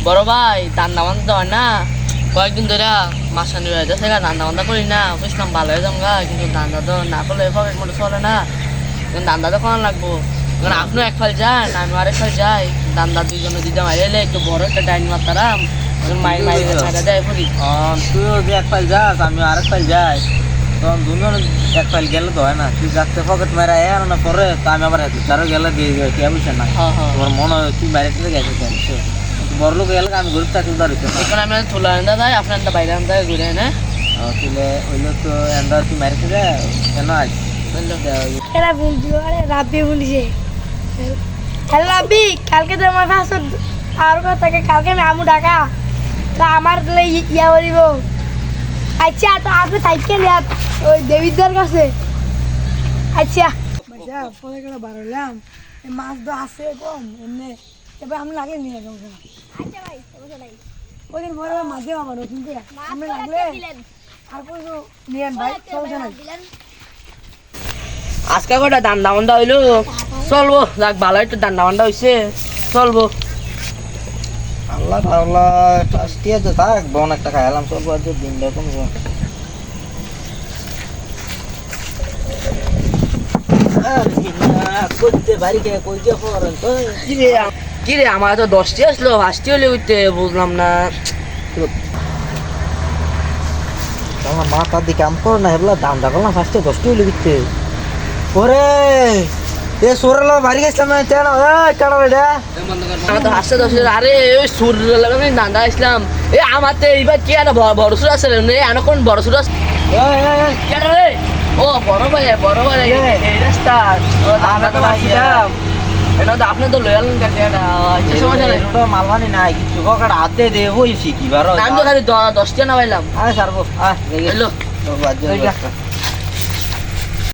বড় ভাই দান্দা বান্ধা হয় না, কয়েকদিন ধরে মাসানি হয়ে যাচ্ছে, দান্দা বান্ধা করি না, বুঝলাম ভালো হয়ে যাম গা, কিন্তু দান্দা তো না করলে পকেট মতো চলে না, দান্দা তো করা লাগবো। কারণ আপনিও এক ফাল যান, আমি আরেক ফাল যাই, দান্দা দুইজনে দুইটা মাইলে একটু বড় একটা ডাইন মারতারাম, মাইরা দেয় পড়ি। তুইও যে এক ফাইল যাস, আমি আরেক ফাইল যাই, তখন দুজন এক ফাইল গেলে তো হয় না, তুই যাচ্ছে পকেট মেরা এ না পরে, তো আমি আবার তারও গেলে দিয়ে যাই, কে বুঝছে না, তোমার মনে হয় তুই বাইরে থেকে গেছে, বড় লোক গেলে আমি গরিব থাকলে তো আর এখন আমি থুলা আন্দা যাই, আপনার বাইরে আন্দা ঘুরে না তুলে হইলো তো এন্দা তুই বাইরে থেকে কেন আস এরা বলছি আরে রাব্বি বলিছে হ্যালো রাব্বি, কালকে তো আমার ভাষণ আর কথাকে কালকে আমি আমু ডাকা তা আমার ইয়া বলিব। আচ্ছা তো আপনি সাইকেল ওই দেবীদার কাছে। আচ্ছা পরে করে বাড়লাম মাছ তো আছে কম এমনি, এবার আমি লাগলে নিয়ে যাবো। আচ্ছা ভাই ওই দিন পরে মাঝে আমার কিন্তু আমি লাগলে আর কোনো নিয়ে ভাই সমস্যা নাই। আজকে কটা দান্দা বান্ধা হইলো, চলবো যাক ভালো একটু দান্দা বান্ধা হয়েছে, চলবো। আল্লাহ আল্লাহ আসতে আছে থাক, বন একটা খাইলাম সব আর দিন দেখুন করতে বাড়ি কে কই যে করেন তো কিরে আমার তো 10টি আসলো, 5টি হলে উঠতে বুঝলাম না। আমার মাথার দিকে কাম করে না, এগুলা দাম দেখলাম ফার্স্টে 10টি হলে দিতে ওরে এ সোরেলা বাড়ি গেছিলাম না কেন কেন এটা আমার তো হাসতে 10 আরে ওই সুর লাগানো দান্দা আসলাম, এ আমার তো এইবার কি আর বড় সুর আছে রে, আর কোন বড় সুর আছে কেন রে? ও বড় ভাই এই রাস্তা দান্দা তো আসলাম, এটা তো আপনি তো লয়াল কাটে, এটা সমস্যা নেই, মালবানি নাই কিছু কাটা হাতে দে হয়েছি কি বার আমি তো খালি 10টা না পাইলাম। সারবো হ্যালো